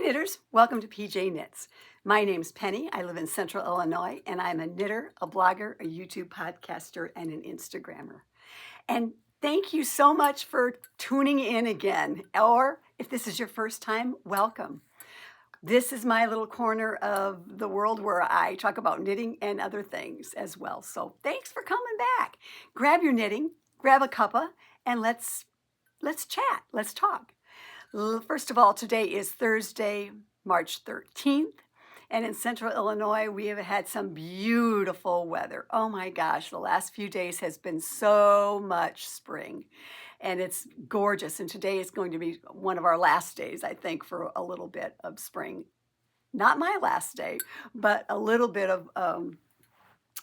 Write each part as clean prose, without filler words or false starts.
knitters, welcome to PJKnits. My name's Penny. I live in Central Illinois, and I'm a knitter, a blogger, a YouTube podcaster, and an Instagrammer. And thank you so much for tuning in again. Or if this is your first time, welcome. This is my little corner of the world where I talk about knitting and other things as well. So thanks for coming back. Grab your knitting, grab a cuppa, and let's chat. Let's talk. First of all, today is Thursday, March 13th, and in Central Illinois, we have had some beautiful weather. Oh my gosh, the last few days has been so much spring, and it's gorgeous, and today is going to be one of our last days, I think, for a little bit of spring. Not my last day, but a little bit of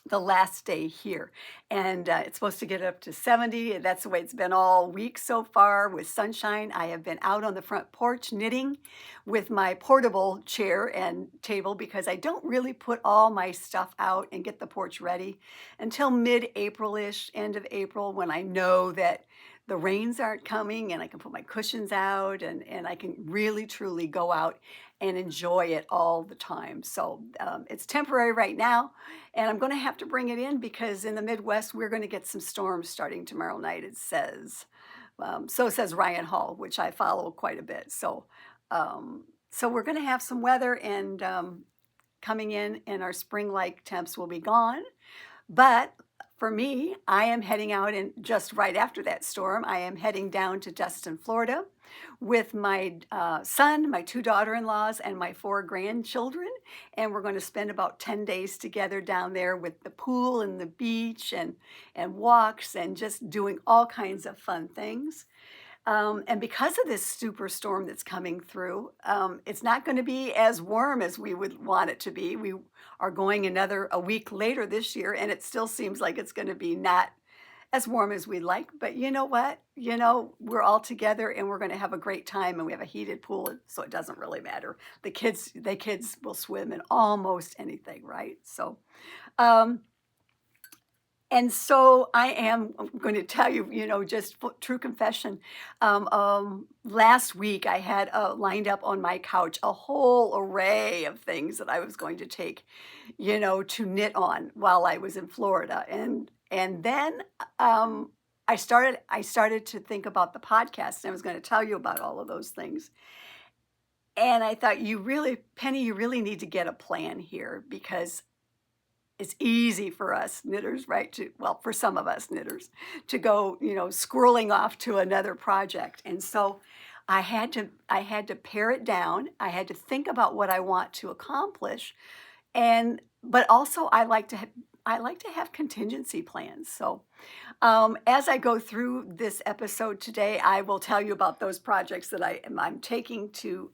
the last day here. And it's supposed to get up to 70. That's the way it's been all week so far with sunshine. I have been out on the front porch knitting with my portable chair and table because I don't really put all my stuff out and get the porch ready until mid-April-ish, end of April, when I know that the rains aren't coming and I can put my cushions out and I can really truly go out and enjoy it all the time. So it's temporary right now, and I'm going to have to bring it in because in the Midwest, we're going to get some storms starting tomorrow night, it says. So says Ryan Hall, which I follow quite a bit. So we're going to have some weather and coming in, and our spring-like temps will be gone. But for me, I am heading out, and just right after that storm, I am heading down to Destin, Florida with my son, my 2 daughter-in-laws, and my 4 grandchildren. And we're going to spend about 10 days together down there with the pool and the beach and walks and just doing all kinds of fun things. And because of this superstorm that's coming through, it's not going to be as warm as we would want it to be. We are going a week later this year, and it still seems like it's going to be not as warm as we'd like. But you know what? We're all together, and we're going to have a great time, and we have a heated pool, so it doesn't really matter. The kids will swim in almost anything, right? So, and so I'm going to tell you, just true confession. Last week I had lined up on my couch a whole array of things that I was going to take, to knit on while I was in Florida. And then I started to think about the podcast, and I was going to tell you about all of those things. And I thought, Penny, you really need to get a plan here because it's easy for us knitters, right? For some of us knitters to go, squirreling off to another project. And so I had to pare it down. I had to think about what I want to accomplish. But also I like to have contingency plans. So as I go through this episode today, I will tell you about those projects that I'm taking to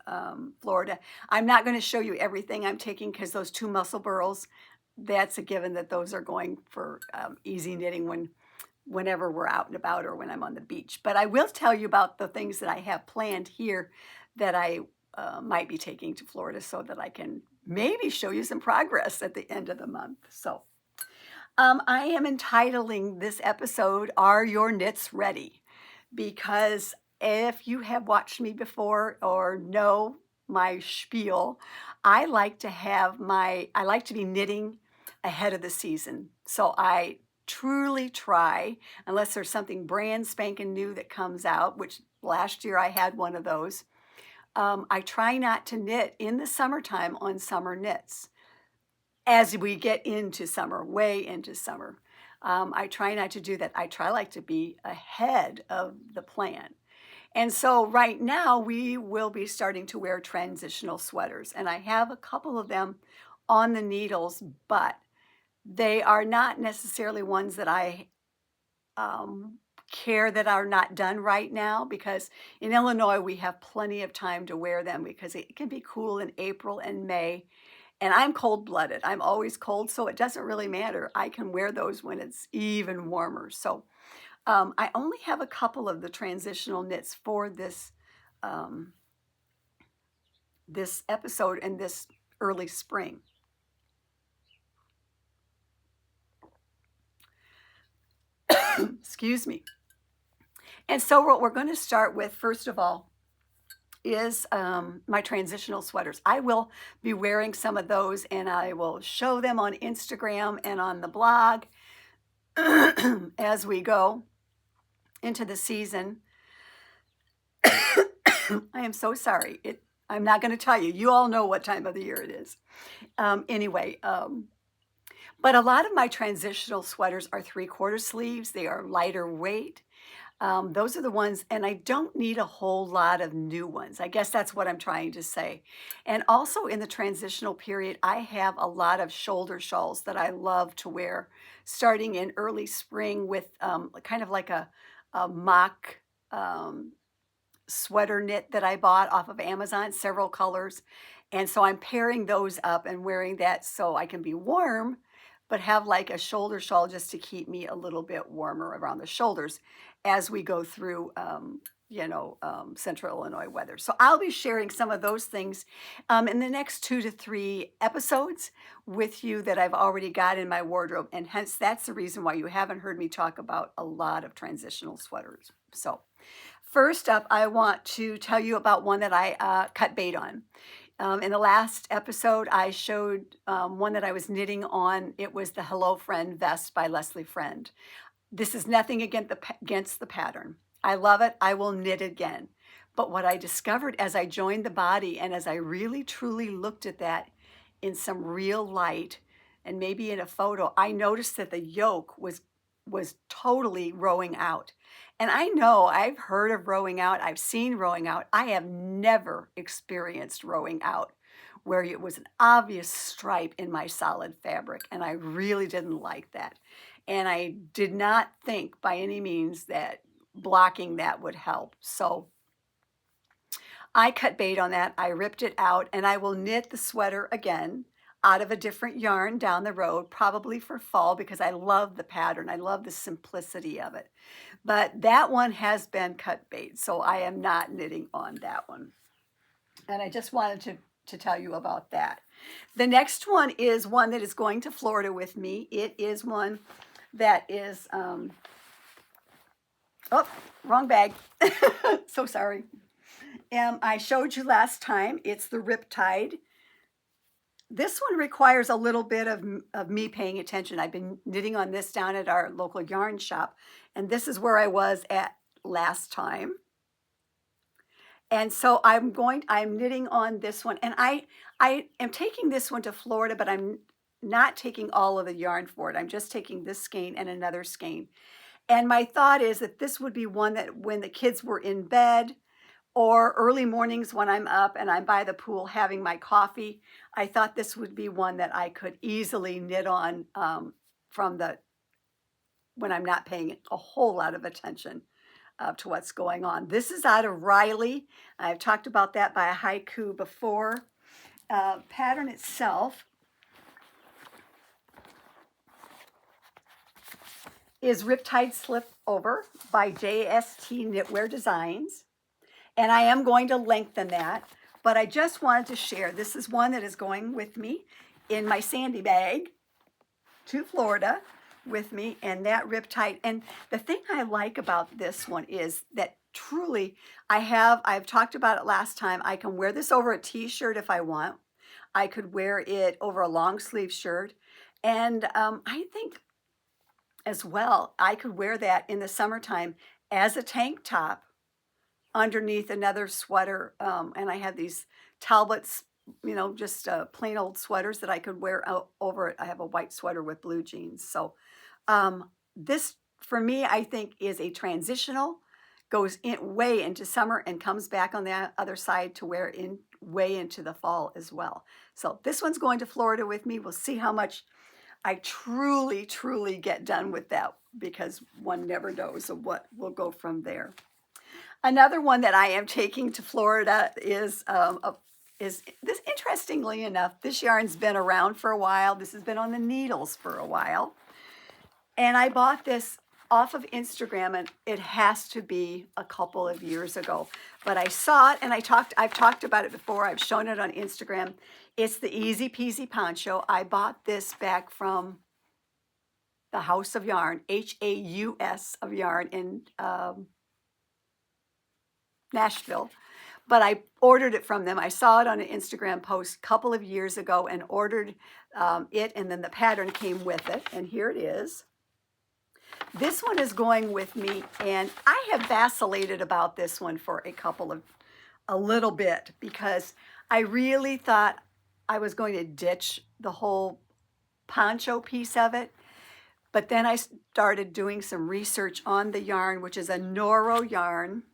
Florida. I'm not going to show you everything I'm taking because those 2 muscle burls, that's a given that those are going for easy knitting whenever we're out and about or when I'm on the beach. But I will tell you about the things that I have planned here that I might be taking to Florida so that I can maybe show you some progress at the end of the month. So I am entitling this episode, Are Your Knits Ready? Because if you have watched me before or know my spiel, I like to be knitting ahead of the season. So I truly try, unless there's something brand spanking new that comes out, which last year I had one of those. I try not to knit in the summertime on summer knits. As we get into summer, way into summer, I try not to do that. I like to be ahead of the plan. And so right now we will be starting to wear transitional sweaters, and I have a couple of them on the needles, but they are not necessarily ones that I care that are not done right now, because in Illinois we have plenty of time to wear them because it can be cool in April and May. And I'm cold-blooded. I'm always cold, so it doesn't really matter. I can wear those when it's even warmer. So I only have a couple of the transitional knits for this this episode and this early spring. Excuse me. And so what we're going to start with, first of all, is my transitional sweaters. I will be wearing some of those, and I will show them on Instagram and on the blog as we go into the season. I am so sorry. I'm not going to tell you. You all know what time of the year it is. Anyway, but a lot of my transitional sweaters are 3/4 sleeves. They are lighter weight. Those are the ones, and I don't need a whole lot of new ones. I guess that's what I'm trying to say. And also in the transitional period, I have a lot of shoulder shawls that I love to wear, starting in early spring with kind of like a mock sweater knit that I bought off of Amazon, several colors. And so I'm pairing those up and wearing that so I can be warm, but have like a shoulder shawl just to keep me a little bit warmer around the shoulders as we go through, central Illinois weather. So I'll be sharing some of those things in the next 2 to 3 episodes with you that I've already got in my wardrobe. And hence, that's the reason why you haven't heard me talk about a lot of transitional sweaters. So first up, I want to tell you about one that I cut bait on. In the last episode, I showed one that I was knitting on. It was the Hello Friend vest by Leslie Friend. This is nothing against the pattern. I love it. I will knit again. But what I discovered as I joined the body and as I really truly looked at that in some real light and maybe in a photo, I noticed that the yoke was totally rowing out. And I know I've heard of rowing out. I've seen rowing out. I have never experienced rowing out where it was an obvious stripe in my solid fabric. And I really didn't like that. And I did not think by any means that blocking that would help. So I cut bait on that. I ripped it out, and I will knit the sweater again out of a different yarn down the road, probably for fall, because I love the pattern. I love the simplicity of it. But that one has been cut bait, so I am not knitting on that one. And I just wanted to tell you about that. The next one is one that is going to Florida with me. It is one that is, oh, wrong bag. So sorry. I showed you last time. It's the Riptide. This one requires a little bit of me paying attention. I've been knitting on this down at our local yarn shop, and this is where I was at last time. And so I'm knitting on this one, and I am taking this one to Florida, but I'm not taking all of the yarn for it. I'm just taking this skein and another skein. And my thought is that this would be one that when the kids were in bed or early mornings when I'm up and I'm by the pool having my coffee, I thought this would be one that I could easily knit on when I'm not paying a whole lot of attention to what's going on. This is out of Riley. I've talked about that by a haiku before. Pattern itself is Riptide Slipover by JST Knitwear Designs. And I am going to lengthen that, but I just wanted to share. This is one that is going with me in my Sandy bag to Florida with me, and that Riptide. And the thing I like about this one is that truly I've talked about it last time. I can wear this over a t-shirt if I want. I could wear it over a long sleeve shirt. And I think as well, I could wear that in the summertime as a tank top underneath another sweater. And I have these Talbots, just plain old sweaters that I could wear over it. I have a white sweater with blue jeans. So this, for me, I think is a transitional, goes way into summer and comes back on the other side to wear way into the fall as well. So this one's going to Florida with me. We'll see how much I truly, truly get done with that, because one never knows what will go from there. Another one that I am taking to Florida is this. Interestingly enough, this yarn's been around for a while. This has been on the needles for a while. And I bought this off of Instagram, and it has to be a couple of years ago. But I saw it, and I've talked about it before. I've shown it on Instagram. It's the Easy Peasy Poncho. I bought this back from the House of Yarn, Haus of Yarn in Nashville. but I ordered it from them. I saw it on an Instagram post a couple of years ago and ordered it, and then the pattern came with it, and here it is. This one is going with me, and I have vacillated about this one for a little bit, because I really thought I was going to ditch the whole poncho piece of it. But then I started doing some research on the yarn, which is a Noro yarn.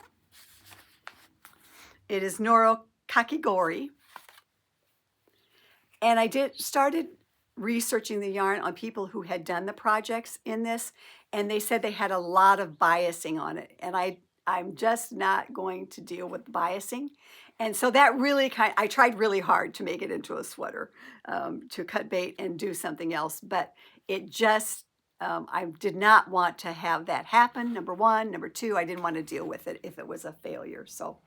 It is Noro Kakigori. And I started researching the yarn on people who had done the projects in this, and they said they had a lot of biasing on it. And I'm just not going to deal with the biasing. And so that really I tried really hard to make it into a sweater, to cut bait and do something else, but it just, I did not want to have that happen, number one. Number two, I didn't want to deal with it if it was a failure. So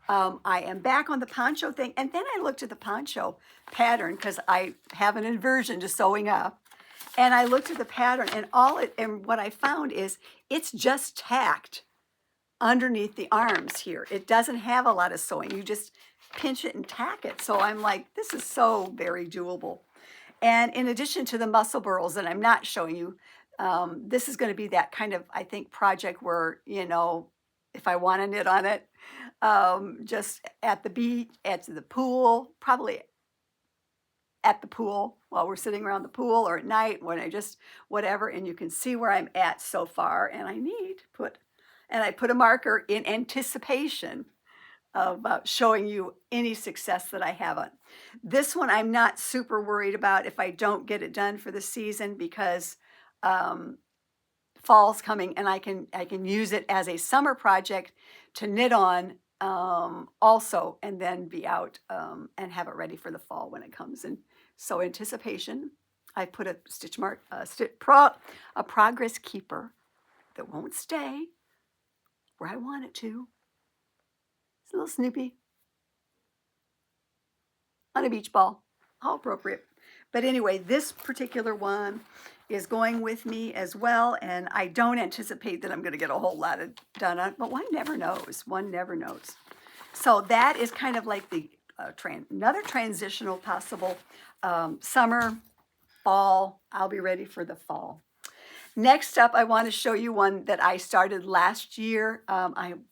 I am back on the poncho thing. And then I looked at the poncho pattern, because I have an aversion to sewing up. And I looked at the pattern, and what I found is it's just tacked underneath the arms here. It doesn't have a lot of sewing. You just pinch it and tack it. So I'm like, this is so very doable. And in addition to the muscle burls that I'm not showing you, this is going to be that kind of, I think, project where, if I want to knit on it, just at the beach, at the pool, probably at the pool while we're sitting around the pool, or at night when I just, whatever, and you can see where I'm at so far. And I put a marker in anticipation of showing you any success that I have on. This one I'm not super worried about if I don't get it done for the season, because fall's coming, and I can use it as a summer project to knit on also, and then be out and have it ready for the fall when it comes. And so anticipation, I put a stitch mark, a progress keeper that won't stay where I want it to. It's a little snoopy on a beach ball, all appropriate. But anyway, this particular one is going with me as well, and I don't anticipate that I'm going to get a whole lot done on it, but one never knows. One never knows. So that is kind of like the another transitional possible summer, fall. I'll be ready for the fall. Next up, I want to show you one that I started last year. I'm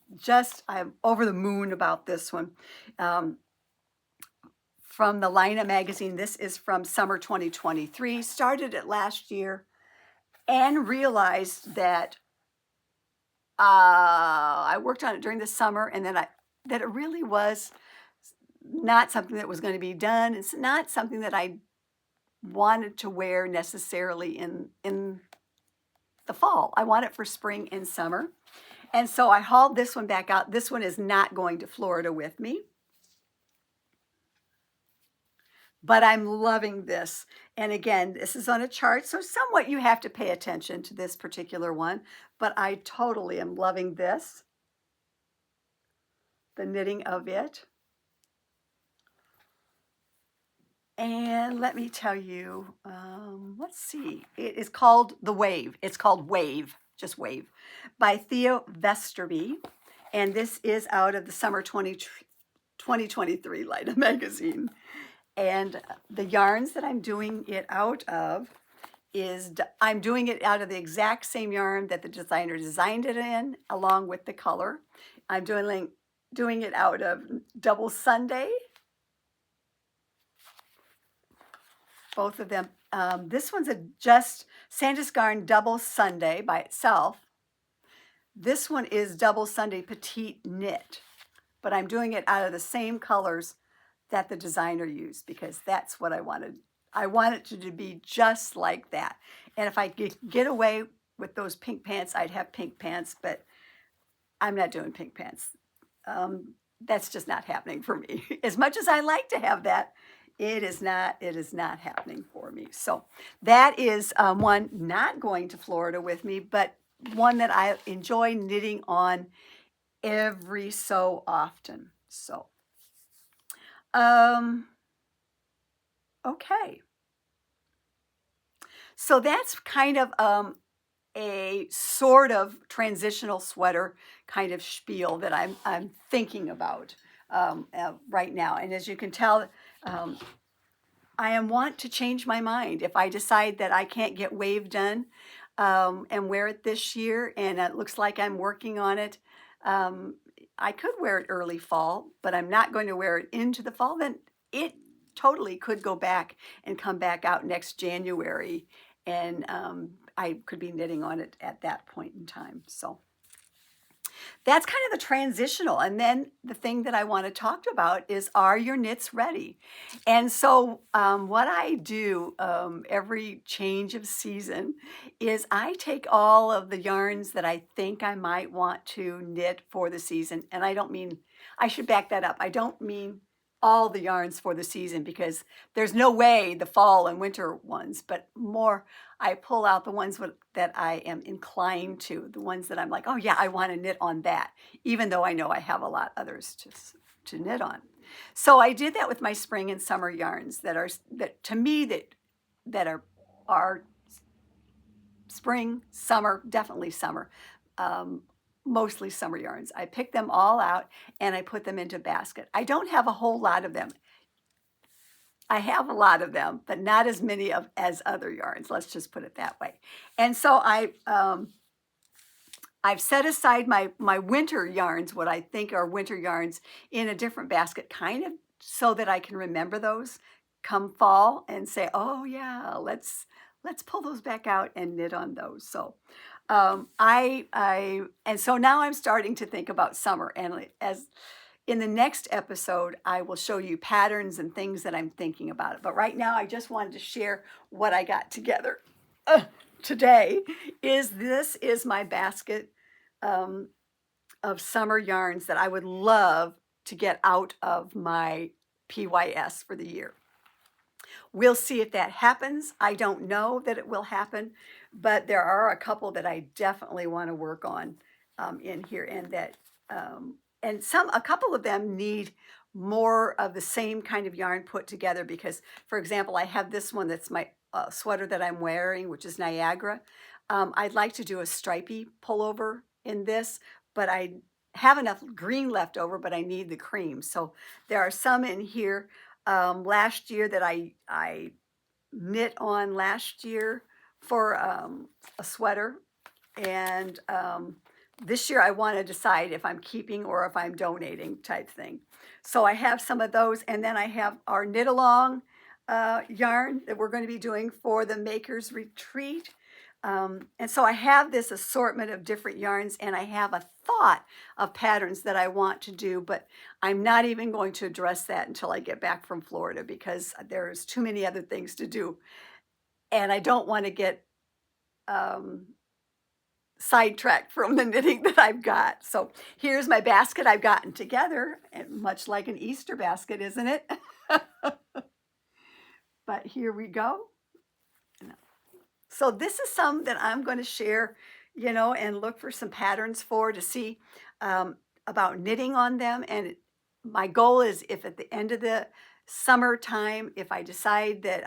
over the moon about this one. From the Lina magazine. This is from summer 2023. Started it last year and realized that I worked on it during the summer, and then that it really was not something that was going to be done. It's not something that I wanted to wear necessarily in the fall. I want it for spring and summer. And so I hauled this one back out. This one is not going to Florida with me, but I'm loving this. And again, this is on a chart, so somewhat you have to pay attention to this particular one, but I totally am loving this, the knitting of it. And let me tell you, let's see, it is called The Wave. It's called Wave, just Wave, by Theo Vesterby. And this is out of the summer 2023 Lina magazine. And the yarns that I'm doing it out of I'm doing it out of the exact same yarn that the designer designed it in, along with the color. I'm doing it out of Double Sunday. Both of them. This one's just Sandusgarn Double Sunday by itself. This one is Double Sunday Petite Knit, but I'm doing it out of the same colors that the designer used, because that's what I wanted. I want it to be just like that. And if I could get away with those pink pants, I'd have pink pants, but I'm not doing pink pants. That's just not happening for me. As much as I like to have that, it is not happening for me. So that is one not going to Florida with me, but one that I enjoy knitting on every so often. So, okay. So that's kind of a sort of transitional sweater kind of spiel that I'm thinking about. right now. And as you can tell, I want to change my mind. If I decide that I can't get wave done and wear it this year, and it looks like I'm working on it, um, I could wear it early fall, but I'm not going to wear it into the fall. Then it totally could go back and come back out next January, and I could be knitting on it at that point in time. So that's kind of the transitional. And then the thing that I want to talk about is, are your knits ready? And so what I do every change of season is I take all of the yarns that I think I might want to knit for the season. And I don't mean, I should back that up. I don't mean all the yarns for the season, because there's no way the fall and winter ones, but more I pull out the ones that I am inclined to, the ones that I'm like, oh yeah, I want to knit on that, even though I know I have a lot others to knit on. So I did that with my spring and summer yarns that to me that are spring, summer, definitely summer, mostly summer yarns. I picked them all out and I put them into a basket. I don't have a whole lot of them. I have a lot of them, but not as many as other yarns. Let's just put it that way. And so I've set aside my winter yarns, what I think are winter yarns, in a different basket, kind of so that I can remember those come fall and say, oh yeah, let's pull those back out and knit on those. So and so now I'm starting to think about summer, and as in the next episode, I will show you patterns and things that I'm thinking about it. But right now, I just wanted to share what I got together today. This is my basket of summer yarns that I would love to get out of my PYS for the year. We'll see if that happens. I don't know that it will happen, but there are a couple that I definitely want to work on in here, and that and a couple of them need more of the same kind of yarn put together, because, for example, I have this one that's my sweater that I'm wearing, which is Niagara. I'd like to do a stripy pullover in this, but I have enough green left over, but I need the cream. So there are some in here last year that I knit on last year for a sweater, and this year I want to decide if I'm keeping or if I'm donating, type thing. So I have some of those, and then I have our knit along yarn that we're going to be doing for the Makers Retreat. And so I have this assortment of different yarns, and I have a thought of patterns that I want to do, but I'm not even going to address that until I get back from Florida, because there's too many other things to do, and I don't want to get sidetracked from the knitting that I've got. So here's my basket I've gotten together, and much like an Easter basket, isn't it? But here we go. So this is some that I'm going to share, and look for some patterns to see about knitting on them. And my goal is, if at the end of the summertime, if I decide that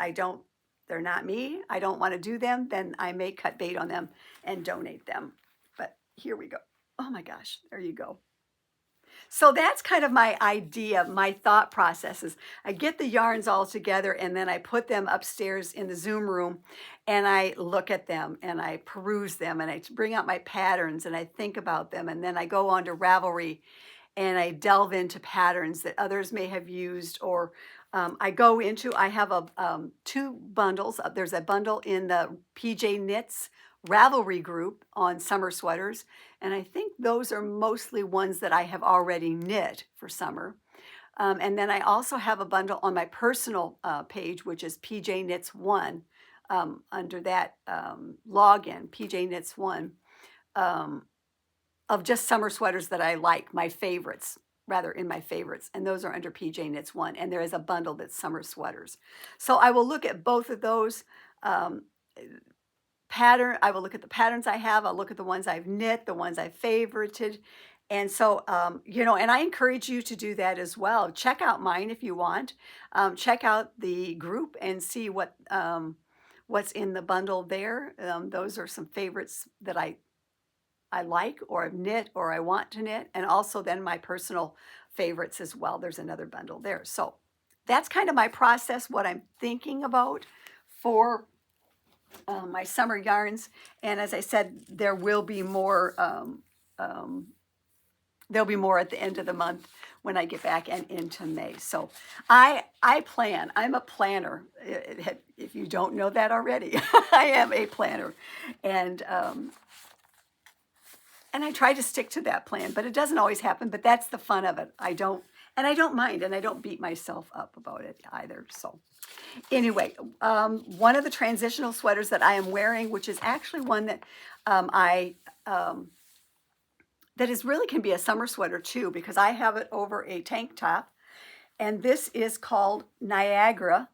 they're not me, I don't want to do them, then I may cut bait on them and donate them. But here we go. Oh my gosh, there you go. So that's kind of my idea, my thought processes. I get the yarns all together, and then I put them upstairs in the Zoom room, and I look at them and I peruse them, and I bring out my patterns and I think about them, and then I go on to Ravelry and I delve into patterns that others may have used, or I have two bundles. There's a bundle in the PJKnits Ravelry group on summer sweaters, and I think those are mostly ones that I have already knit for summer. And then I also have a bundle on my personal page, which is PJKnits1, under that login, PJKnits1, of just summer sweaters that I like, my favorites, in my favorites, and those are under PJKnits1, and there is a bundle that's summer sweaters. So I will look at both of those I will look at the patterns I have. I'll look at the ones I've knit, the ones I've favorited. And so, and I encourage you to do that as well. Check out mine if you want. Check out the group and see what's in the bundle there. Those are some favorites that I like, or I've knit, or I want to knit. And also then my personal favorites as well. There's another bundle there. So that's kind of my process, what I'm thinking about for my summer yarns. And as I said, there will be more. There'll be more at the end of the month when I get back and into May. So I plan. I'm a planner. If you don't know that already, I am a planner, and I try to stick to that plan. But it doesn't always happen. But that's the fun of it. I don't mind, and I don't beat myself up about it either. So anyway, one of the transitional sweaters that I am wearing, which is actually one that that is really can be a summer sweater too, because I have it over a tank top. And this is called Niagara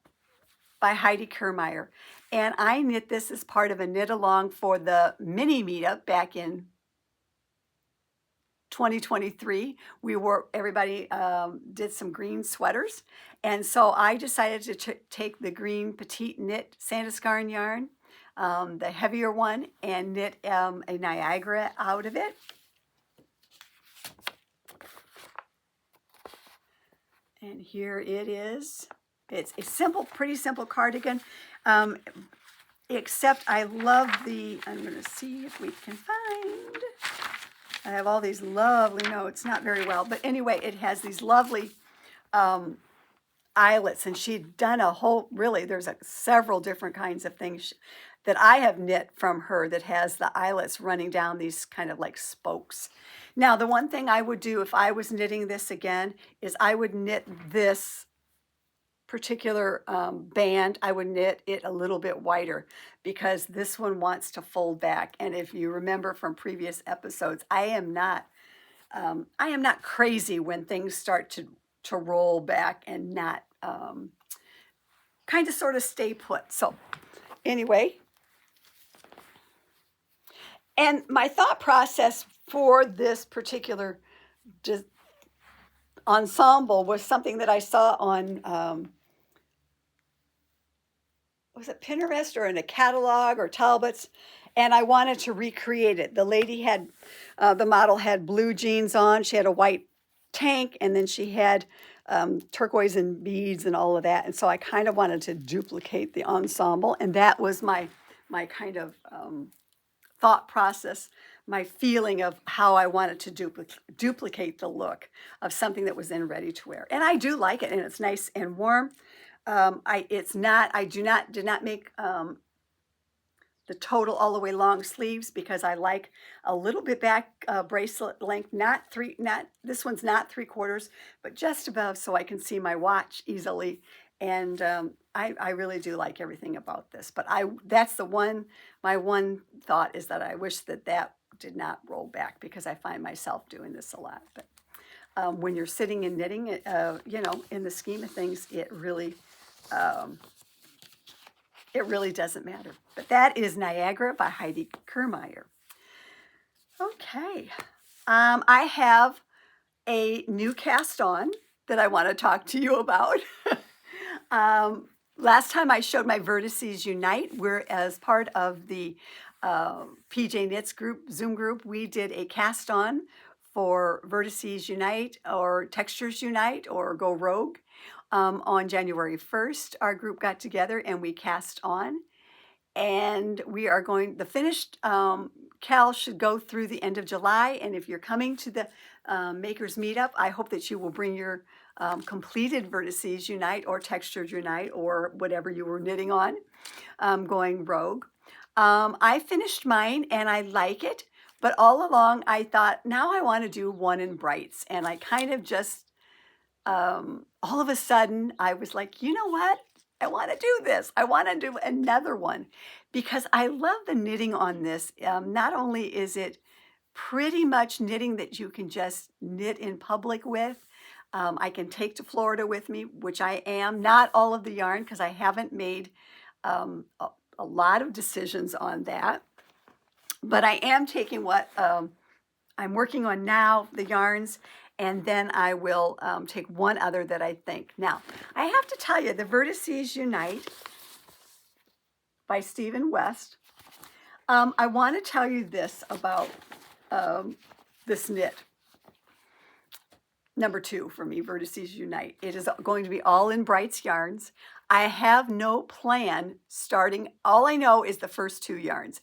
by Heidi Kermeyer. And I knit this as part of a knit along for the mini meetup back in 2023. Everybody did some green sweaters. And so I decided to take the green petite knit Sandiscarn yarn, the heavier one, and knit a Niagara out of it. And here it is. It's a simple, pretty simple cardigan, except I love I'm going to see if we can find, I have all these lovely notes, not very well, but anyway, it has these lovely eyelets, and she'd done a whole, really, there's several different kinds of things that I have knit from her that has the eyelets running down these kind of like spokes. Now, the one thing I would do if I was knitting this again is I would knit this particular band, I would knit it a little bit wider because this one wants to fold back. And if you remember from previous episodes, I am not crazy when things start to roll back and not kind of sort of stay put. So anyway, and my thought process for this particular ensemble was something that I saw on, was it Pinterest or in a catalog or Talbot's, and I wanted to recreate it. The lady had, the model had blue jeans on, she had a white tank, and then she had turquoise and beads and all of that, and so I kind of wanted to duplicate the ensemble, and that was my kind of thought process, my feeling of how I wanted to duplicate the look of something that was in ready to wear. And I do like it, and it's nice and warm. I did not make the total all the way long sleeves because I like a little bit back bracelet length, this one's not 3/4, but just above so I can see my watch easily. And I really do like everything about this, but that's my one thought is that I wish that did not roll back because I find myself doing this a lot. But when you're sitting and knitting, in the scheme of things, it really doesn't matter. But that is Niagara by Heidi Kermeyer. Okay, I have a new cast on that I want to talk to you about. Last time I showed my Vertices Unite. We're as part of the PJKnits group, Zoom group. We did a cast on for Vertices Unite or Textures Unite or Go Rogue. On January 1st, our group got together and we cast on. And we are the finished cal should go through the end of July. And if you're coming to the Makers Meetup, I hope that you will bring your completed Vertices Unite or Textured Unite or whatever you were knitting on, going rogue. I finished mine and I like it, but all along I thought, now I want to do one in brights. And I kind of just, all of a sudden I was like, you know what? I want to do this. I want to do another one because I love the knitting on this. Not only is it pretty much knitting that you can just knit in public with, I can take to Florida with me, which I am. Not all of the yarn because I haven't made a lot of decisions on that. But I am taking what I'm working on now, the yarns, and then I will take one other that I think. Now, I have to tell you, the Vertices Unite by Stephen West. I want to tell you this about this knit. number 2 for me, Vertices Unite. It is going to be all in Brights yarns. I have no plan starting. All I know is the first 2 yarns.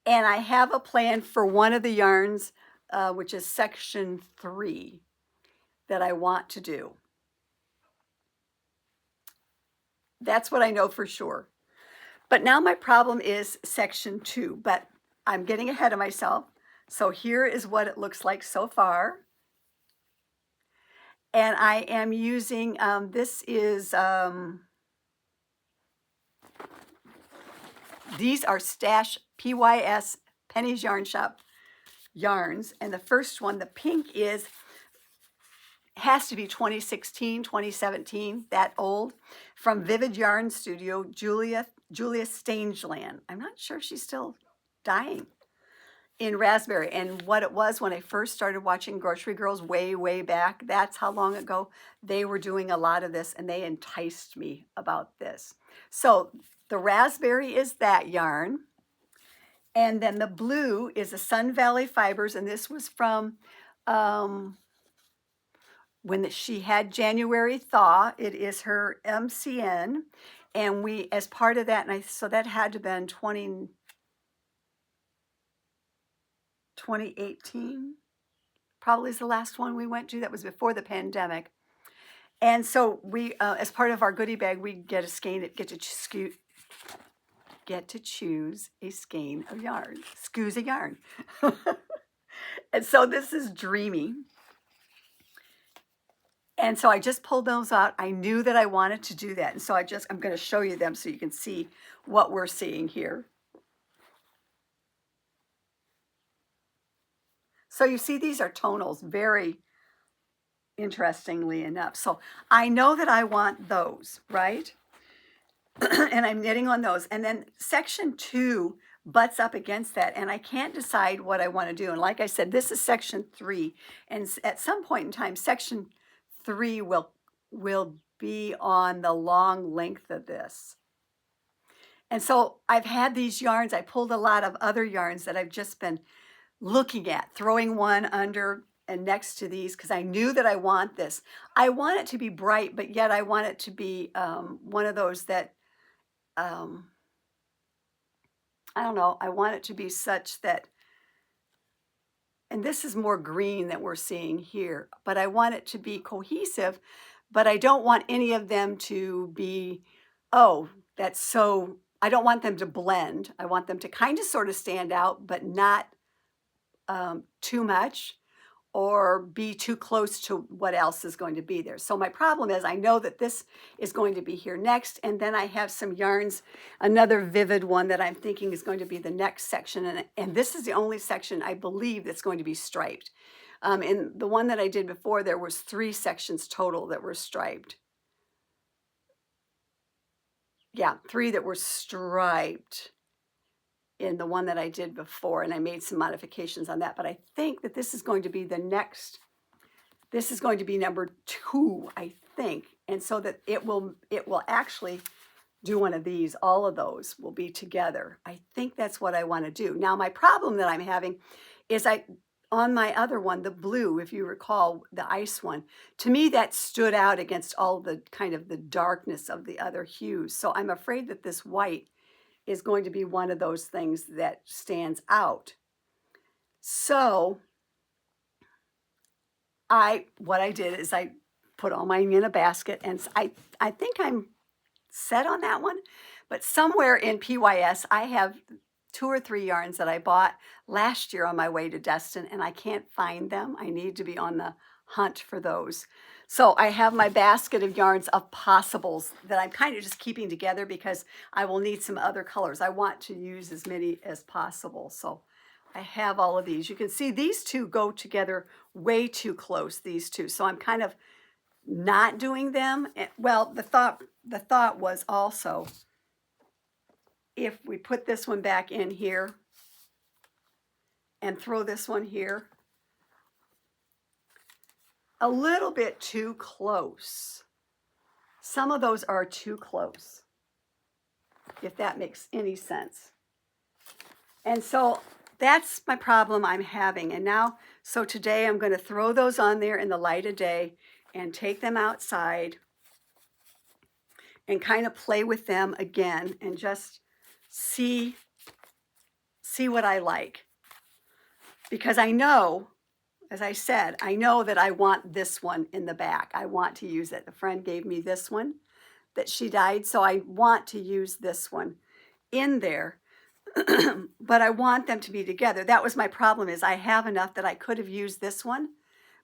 And I have a plan for one of the yarns, which is section 3, that I want to do. That's what I know for sure. But now my problem is section 2, but I'm getting ahead of myself. So here is what it looks like so far. And I am using, this is, these are Stash PYS Penny's Yarn Shop yarns. And the first one, the pink, has to be 2016, 2017, that old, from Vivid Yarn Studio, Julia Stangeland. I'm not sure if she's still dying, in Raspberry. And what it was when I first started watching Grocery Girls way back, that's how long ago, they were doing a lot of this and they enticed me about this. So the Raspberry is that yarn. And then the blue is a Sun Valley Fibers, and this was from when she had January Thaw. It is her MCN, and we, as part of that, and so that had to have been 2018, probably is the last one we went to. That was before the pandemic. And so we, as part of our goodie bag, we get a skein, get to choose a skein of yarn, skews of yarn. And so this is Dreamy. And so I just pulled those out. I knew that I wanted to do that. And so I'm going to show you them so you can see what we're seeing here. So you see, these are tonals, very interestingly enough. So I know that I want those, right? And I'm knitting on those. And then section 2 butts up against that, and I can't decide what I want to do. And like I said, this is section 3. And at some point in time, section 3 will be on the long length of this. And so I've had these yarns. I pulled a lot of other yarns that I've just been looking at, throwing one under and next to these, because I knew that I want this. I want it to be bright, but yet I want it to be one of those that, I don't know, I want it to be such that, and this is more green that we're seeing here, but I want it to be cohesive, but I don't want any of them to be, oh, that's so, I don't want them to blend. I want them to kind of sort of stand out, but not too much or be too close to what else is going to be there. So my problem is, I know that this is going to be here next, and then I have some yarns, another Vivid one that I'm thinking is going to be the next section, and this is the only section I believe that's going to be striped. In the one that I did before, there was 3 sections total that were striped. Yeah, 3 that were striped in the one that I did before, and I made some modifications on that, but I think that this is going to be the next, this is going to be number 2, I think, and so that it will actually do one of these, all of those will be together. I think that's what I want to do. Now my problem that I'm having is on my other one, the blue, if you recall, the ice one, to me that stood out against all the kind of the darkness of the other hues, so I'm afraid that this white is going to be one of those things that stands out. So what I did is I put all mine in a basket, and I think I'm set on that one, but somewhere in PYS I have 2 or 3 yarns that I bought last year on my way to Destin, and I can't find them. I need to be on the hunt for those. So I have my basket of yarns of possibles that I'm kind of just keeping together because I will need some other colors. I want to use as many as possible. So I have all of these. You can see these 2 go together way too close, these 2. So I'm kind of not doing them. Well, the thought was also, if we put this one back in here and throw this one here, a little bit too close. Some of those are too close, if that makes any sense. And so that's my problem I'm having. And now, so today I'm going to throw those on there in the light of day and take them outside and kind of play with them again and just see what I like. Because I know, as I said, I know that I want this one in the back. I want to use it. A friend gave me this one that she dyed, so I want to use this one in there. But I want them to be together. That was my problem, is I have enough that I could have used this one.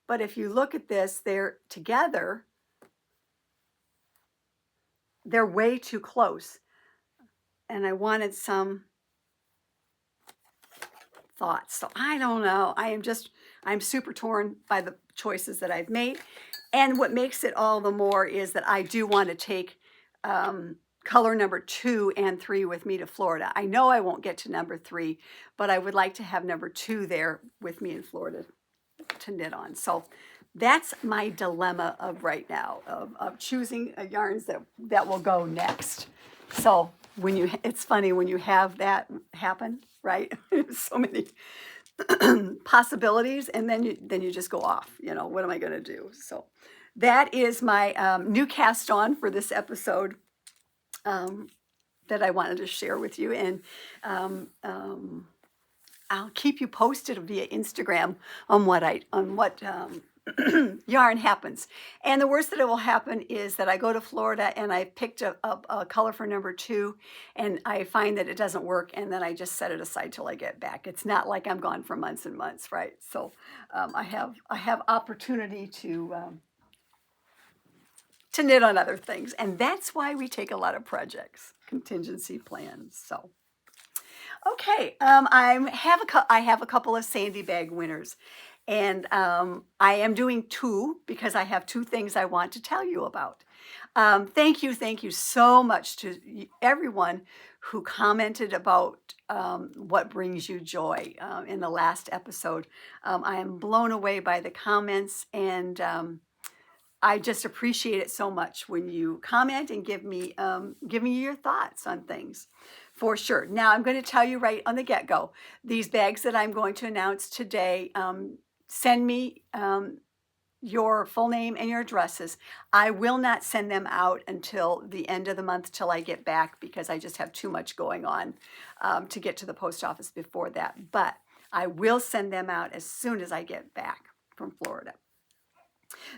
But if you look at this, they're together. They're way too close. And I wanted some thoughts. So I don't know. I'm super torn by the choices that I've made. And what makes it all the more is that I do want to take color number 2 and 3 with me to Florida. I know I won't get to number 3, but I would like to have number 2 there with me in Florida to knit on. So that's my dilemma of right now, of choosing yarns that will go next. So it's funny when you have that happen, right? So many possibilities, and then you just go off. What am I going to do? So that is my new cast on for this episode that I wanted to share with you, and I'll keep you posted via Instagram on what yarn happens. And the worst that it will happen is that I go to Florida and I picked a color for number 2, and I find that it doesn't work, and then I just set it aside till I get back. It's not like I'm gone for months and months, right? So I have opportunity to knit on other things, and that's why we take a lot of projects, contingency plans. So okay, I have a couple of Sandy bag winners, and I am doing 2 because I have 2 things I want to tell you about. Thank you so much to everyone who commented about what brings you joy in the last episode. I am blown away by the comments, and I just appreciate it so much when you comment and give me your thoughts on things, for sure. Now, I'm going to tell you right on the get-go, these bags that I'm going to announce today, send me your full name and your addresses. I will not send them out until the end of the month, till I get back, because I just have too much going on to get to the post office before that. But I will send them out as soon as I get back from Florida.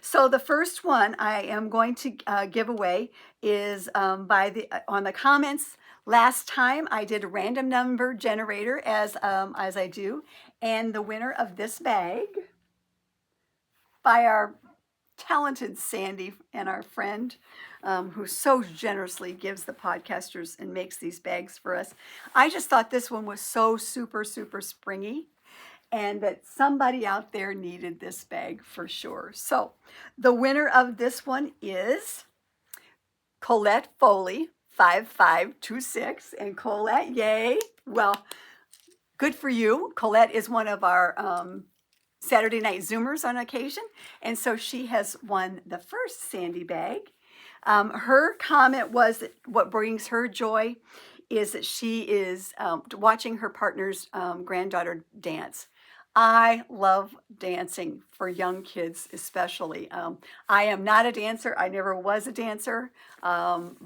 So the first one I am going to give away is on the comments. Last time I did a random number generator as I do, and the winner of this bag by our talented Sandy and our friend who so generously gives the podcasters and makes these bags for us. I just thought this one was so super springy, and that somebody out there needed this bag for sure. So the winner of this one is Colette Foley, 5526. And Colette, yay. Well, good for you. Colette is one of our Saturday night Zoomers on occasion. And so she has won the first Sandy bag. Her comment was that what brings her joy is that she is watching her partner's granddaughter dance. I love dancing, for young kids especially. I am not a dancer. I never was a dancer, but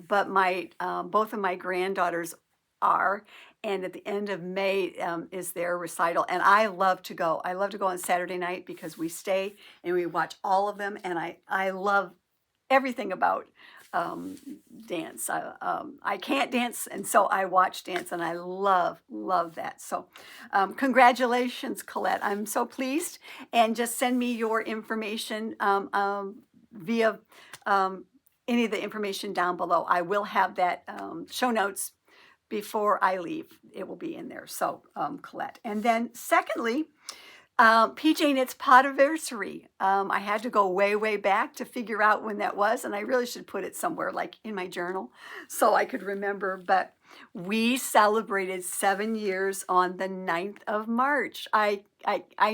both of my granddaughters are. And at the end of May is their recital, and I love to go. I love to go on Saturday night because we stay and we watch all of them, and I love everything about dance. I can't dance, and so I watch dance, and I love that. So congratulations, Colette. I'm so pleased. And just send me your information via any of the information down below. I will have that show notes before I leave. It will be in there. So Colette. And then secondly, PJKnits Podiversary. I had to go way back to figure out when that was, and I really should put it somewhere like in my journal so I could remember. But we celebrated 7 years on the 9th of March. I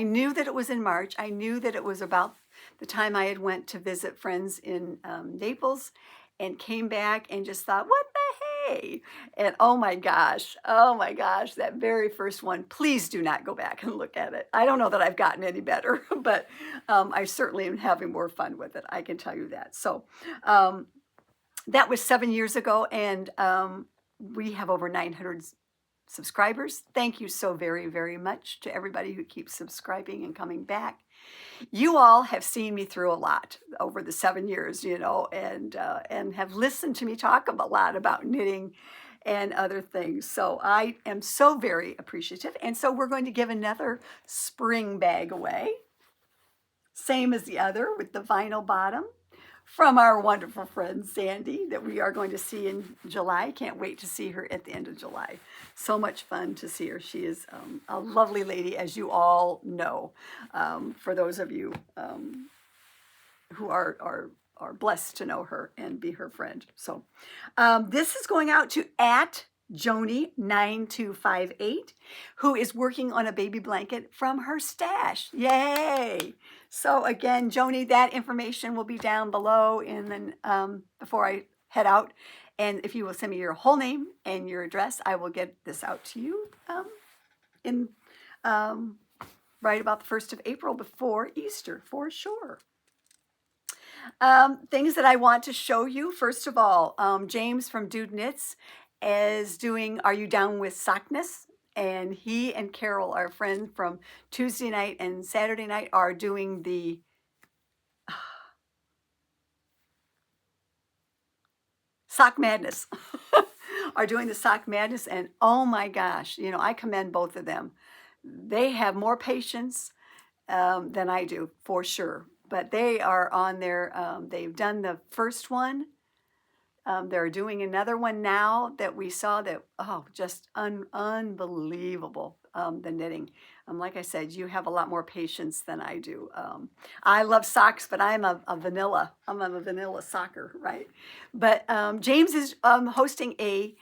knew that it was in March. I knew that it was about the time I had went to visit friends in Naples, and came back and just thought, what the yay. And oh my gosh, that very first one, please do not go back and look at it. I don't know that I've gotten any better, but I certainly am having more fun with it. I can tell you that. So that was 7 years ago, and we have over 900 subscribers. Thank you so very, very much to everybody who keeps subscribing and coming back. You all have seen me through a lot over the 7 years, you know, and have listened to me talk a lot about knitting and other things. So I am so very appreciative. And so we're going to give another spring bag away, same as the other with the vinyl bottom, from our wonderful friend Sandy that we are going to see in July. Can't wait to see her at the end of July. So much fun to see her. She is a lovely lady, as you all know, for those of you who are blessed to know her and be her friend. So this is going out to @Joni9258, who is working on a baby blanket from her stash. Yay! So again, Joni, that information will be down below before I head out. And if you will send me your whole name and your address, I will get this out to you right about the 1st of April before Easter, for sure. Things that I want to show you. First of all, James from Dudeknits is doing Are You Down With Sockness? And he and Carol, our friend from Tuesday night and Saturday night, are doing the Sock Madness. Are doing the Sock Madness. And oh my gosh, you know, I commend both of them. They have more patience than I do, for sure. But they are on their, they've done the first one. They're doing another one now that we saw that, oh, just unbelievable, the knitting. Like I said, you have a lot more patience than I do. I love socks, but I'm a vanilla. I'm a vanilla socker, right? But James is hosting a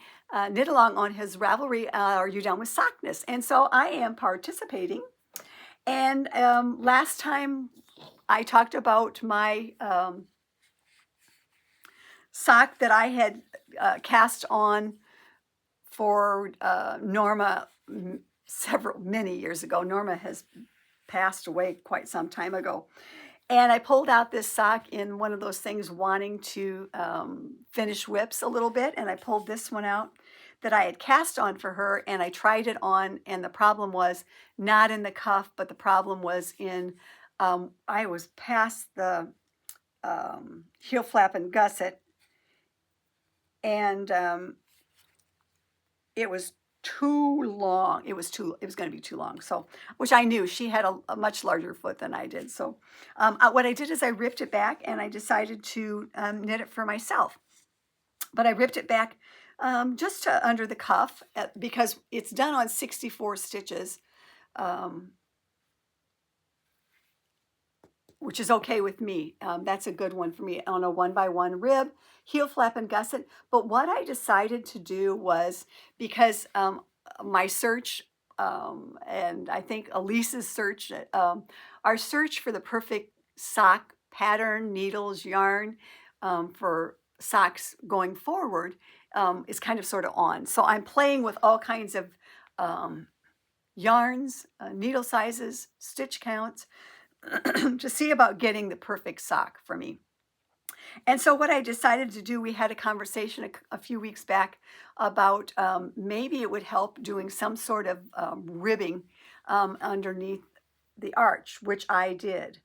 knit along on his Ravelry, Are You Down With Sockness? And so I am participating. And last time I talked about my sock that I had cast on for Norma many years ago. Norma has passed away quite some time ago. And I pulled out this sock in one of those things wanting to finish whips a little bit. And I pulled this one out that I had cast on for her. And I tried it on. And the problem was not in the cuff, but the problem was in, I was past the heel flap and gusset. And it was too long. It was going to be too long. So, which I knew she had a much larger foot than I did. So what I did is I ripped it back and I decided to knit it for myself. But I ripped it back just to under the cuff because it's done on 64 stitches, which is okay with me. That's a good one for me on a 1x1 rib, heel flap and gusset. But what I decided to do was, because my search, and I think Elise's search, our search for the perfect sock pattern, needles, yarn for socks going forward is kind of sort of on. So I'm playing with all kinds of yarns, needle sizes, stitch counts, to see about getting the perfect sock for me. And so what I decided to do, we had a conversation a few weeks back about maybe it would help doing some sort of ribbing underneath the arch, which I did.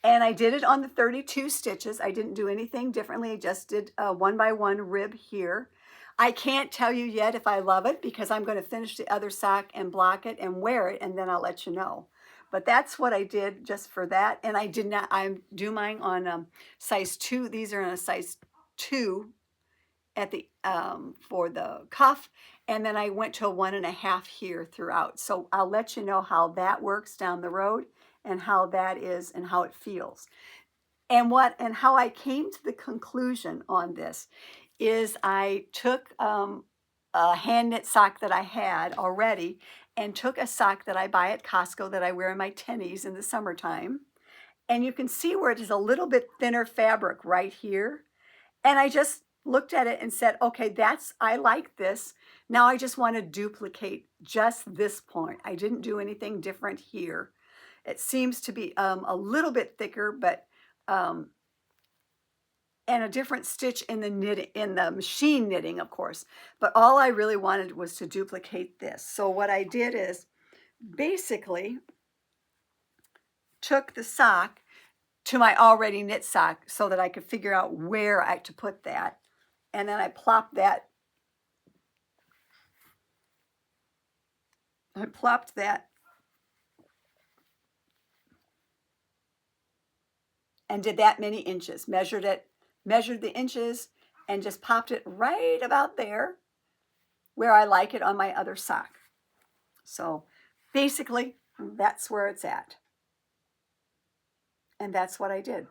And I did it on the 32 stitches. I didn't do anything differently. I just did a 1x1 rib here. I can't tell you yet if I love it because I'm going to finish the other sock and block it and wear it, and then I'll let you know. But that's what I did just for that. And I do mine on size 2. These are in a size 2 at the for the cuff. And then I went to a 1.5 here throughout. So I'll let you know how that works down the road and how that is and how it feels. And how I came to the conclusion on this is I took a hand knit sock that I had already and took a sock that I buy at Costco that I wear in my tennies in the summertime. And you can see where it is a little bit thinner fabric right here. And I just looked at it and said, okay, I like this. Now I just want to duplicate just this point. I didn't do anything different here. It seems to be a little bit thicker, but and a different stitch in the knitting, in the machine knitting, of course. But all I really wanted was to duplicate this. So what I did is basically took the sock to my already knit sock so that I could figure out where I to put that. And then I plopped that. And did that many inches, measured the inches, and just popped it right about there where I like it on my other sock. So basically, that's where it's at. And that's what I did.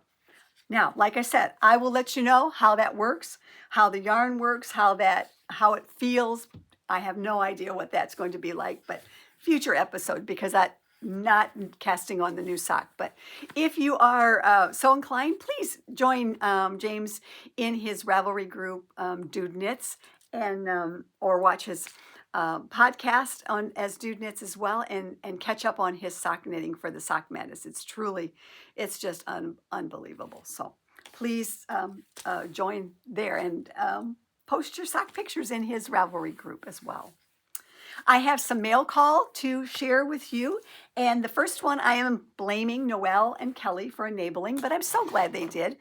Now, like I said, I will let you know how that works, how the yarn works, how it feels. I have no idea what that's going to be like, but future episode, because I'm not casting on the new sock. But if you are so inclined, please join James in his Ravelry group, Dudeknits, and or watch his podcast on as Dudeknits as well, and catch up on his sock knitting for the Sock Madness. It's just unbelievable. So please join there and post your sock pictures in his Ravelry group as well. I have some mail call to share with you, and the first one I am blaming Noelle and Kelly for enabling, but I'm so glad they did.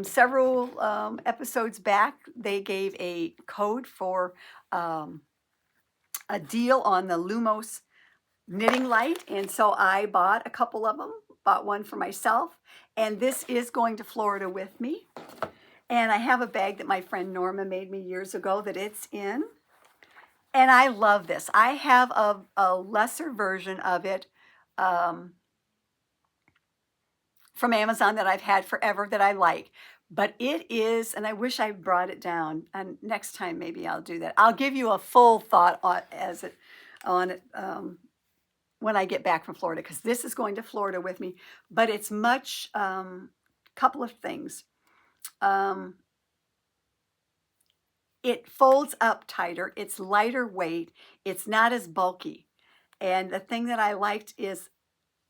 Several episodes back, they gave a code for a deal on the Lumos knitting light, and so I bought a couple of them, bought one for myself, and this is going to Florida with me. And I have a bag that my friend Norma made me years ago that it's in, and I love this. I have a lesser version of it from Amazon that I've had forever that I like. But it is, and I wish I brought it down, and next time maybe I'll do that. I'll give you a full thought on it when I get back from Florida, because this is going to Florida with me. But it's much, couple of things. It folds up tighter. It's lighter weight. It's not as bulky. And the thing that I liked is,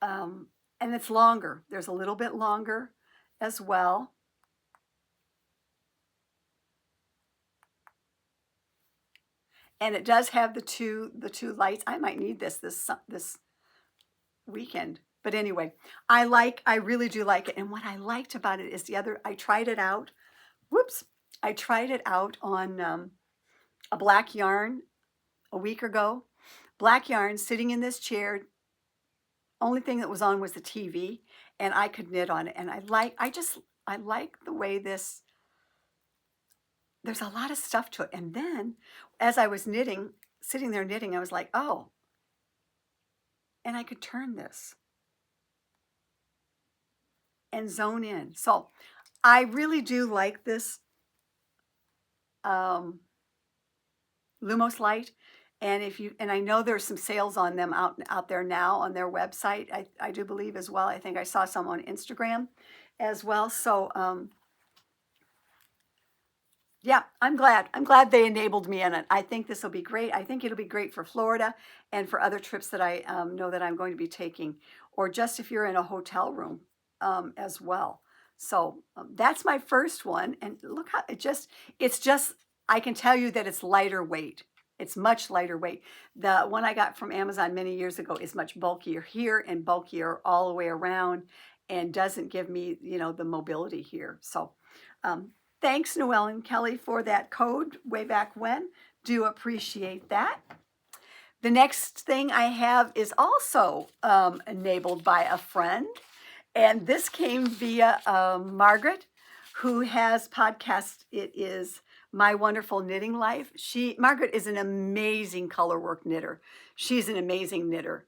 and it's longer. There's a little bit longer as well. And it does have the two lights. I might need this weekend. But anyway, I really do like it. And what I liked about it is I tried it out. I tried it out on a black yarn a week ago. Black yarn, sitting in this chair. Only thing that was on was the TV, and I could knit on it. And I like the way this, there's a lot of stuff to it. And then as I was knitting, sitting there knitting, I was like, oh, and I could turn this and zone in. So I really do like this Lumos Light. And I know there's some sales on them out there now on their website. I do believe as well. I think I saw some on Instagram as well. So yeah, I'm glad they enabled me in it. I think this will be great. I think it'll be great for Florida and for other trips that I know that I'm going to be taking, or just if you're in a hotel room as well. So that's my first one. And look how it's just, I can tell you that it's lighter weight. It's much lighter weight. The one I got from Amazon many years ago is much bulkier here and bulkier all the way around, and doesn't give me, the mobility here. So thanks, Noelle and Kelly, for that code way back when. Do appreciate that. The next thing I have is also enabled by a friend. And this came via Margaret, who has podcast. It is My Wonderful Knitting Life. Margaret is an amazing colorwork knitter. She's an amazing knitter.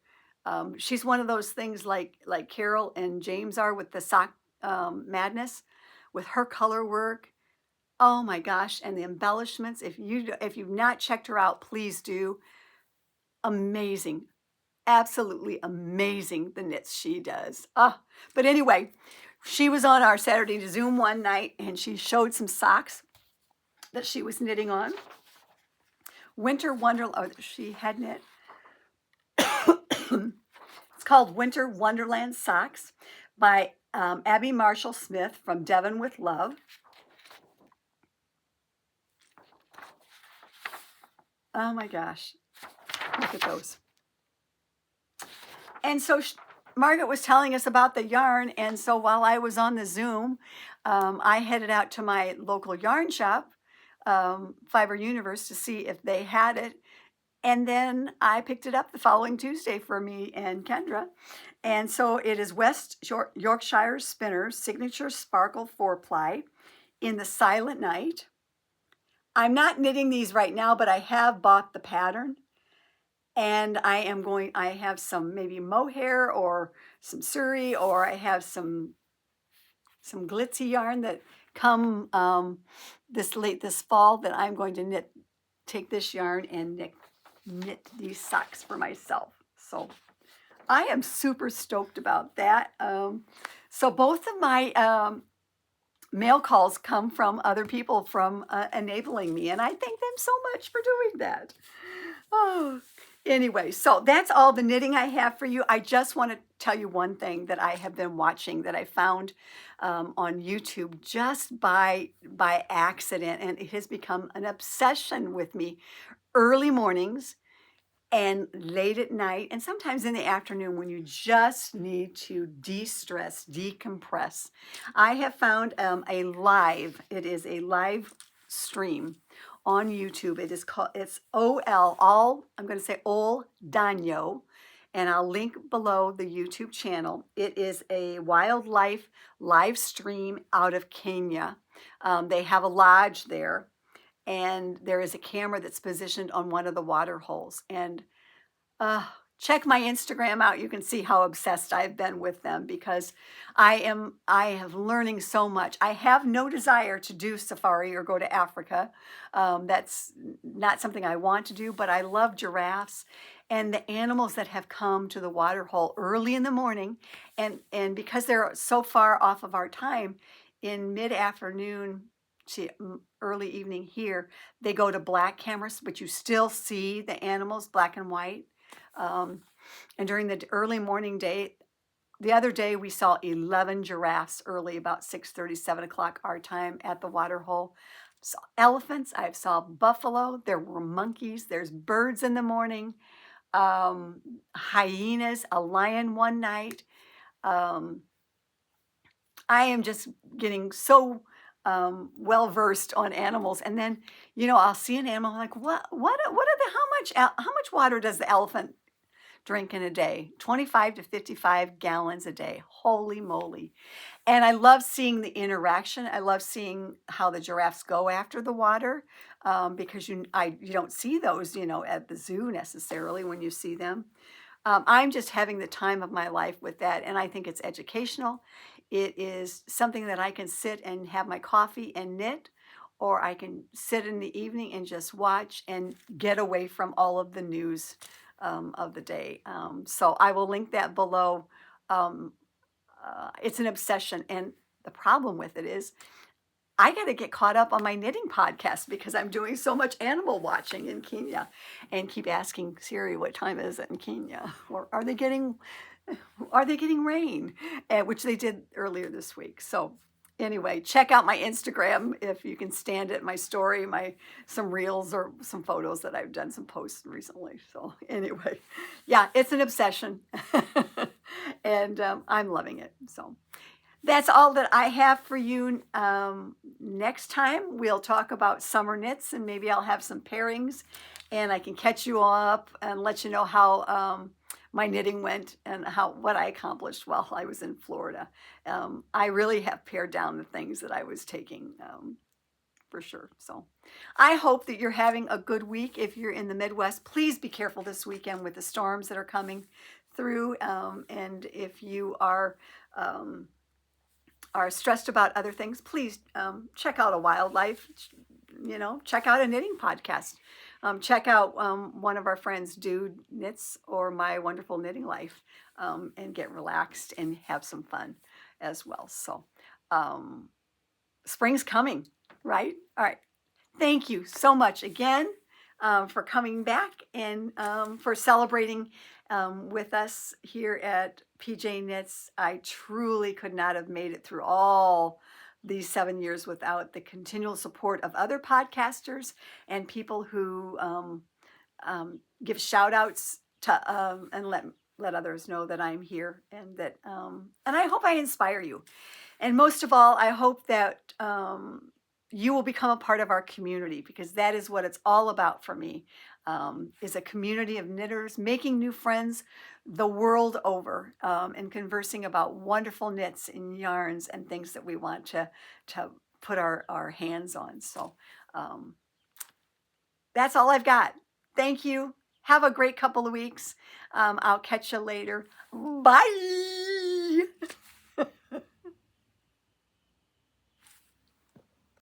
She's one of those things like Carol and James are with the Sock Madness, with her color work. Oh my gosh, and the embellishments. If you've not checked her out, please do. Amazing. Absolutely amazing, the knits she does. But anyway, she was on our Saturday Zoom one night, and she showed some socks that she was knitting on. Winter Wonderland, she had knit. It's called Winter Wonderland Socks by Abby Marshall Smith from Devon with Love. Oh my gosh, look at those. And so Margaret was telling us about the yarn, and so while I was on the Zoom, I headed out to my local yarn shop, Fiber Universe, to see if they had it. And then I picked it up the following Tuesday for me and Kendra. And so it is West Yorkshire Spinners Signature Sparkle 4-ply in the Silent Night. I'm not knitting these right now, but I have bought the pattern. And I have some maybe mohair or some suri, or I have some glitzy yarn that come this fall that I'm going to take this yarn and knit these socks for myself. So I am super stoked about that. So both of my mail calls come from other people from enabling me, and I thank them so much for doing that. Oh, anyway, so that's all the knitting I have for you. I just want to tell you one thing that I have been watching that I found on YouTube just by accident, and it has become an obsession with me. Early mornings and late at night, and sometimes in the afternoon when you just need to de-stress, decompress. I have found it is a live stream on YouTube. It's I'm going to say Donyo, and I'll link below the YouTube channel. It is a wildlife live stream out of Kenya. They have a lodge there, and there is a camera that's positioned on one of the water holes. And check my Instagram out. You can see how obsessed I've been with them, because I have learning so much. I have no desire to do safari or go to Africa. That's not something I want to do, but I love giraffes and the animals that have come to the water hole early in the morning. And because they're so far off of our time, in mid-afternoon to early evening here, they go to black cameras, but you still see the animals black and white. And during the early morning day, the other day we saw 11 giraffes early, about 6:30, 7 o'clock our time at the water hole. Saw elephants, I saw buffalo, there were monkeys, there's birds in the morning, hyenas, a lion one night. I am just getting so well versed on animals, and then I'll see an animal, I'm like, how much water does the elephant drink in a day? 25 to 55 gallons a day. Holy moly. And I love seeing the interaction. I love seeing how the giraffes go after the water, because you don't see those at the zoo necessarily when you see them. I'm just having the time of my life with that, and I think it's educational. It is something that I can sit and have my coffee and knit, or I can sit in the evening and just watch and get away from all of the news of the day. So I will link that below. It's an obsession, and the problem with it is I got to get caught up on my knitting podcast, because I'm doing so much animal watching in Kenya, and keep asking Siri, what time is it in Kenya? Or are they getting rain? Which they did earlier this week. So anyway, check out my Instagram if you can stand it, my story, some reels or some photos that I've done, some posts recently. So anyway, yeah, it's an obsession. And I'm loving it. So that's all that I have for you. Next time we'll talk about summer knits, and maybe I'll have some pairings, and I can catch you all up and let you know how my knitting went and what I accomplished while I was in Florida. I really have pared down the things that I was taking, for sure. So I hope that you're having a good week. If you're in the Midwest, please be careful this weekend with the storms that are coming through. And if you are stressed about other things, please check out a wildlife, check out a knitting podcast. Check out one of our friends, Dudeknits, or My Wonderful Knitting Life, and get relaxed and have some fun as well. So spring's coming, right? All right. thank you so much again for coming back and for celebrating with us here at PJ Knits. I truly could not have made it through all these 7 years without the continual support of other podcasters and people who give shout outs to and let others know that I'm here and that and I hope I inspire you. And most of all, I hope that you will become a part of our community, because that is what it's all about for me, is a community of knitters making new friends the world over, and conversing about wonderful knits and yarns and things that we want to put our hands on. So that's all I've got. Thank you. Have a great couple of weeks. I'll catch you later. Bye.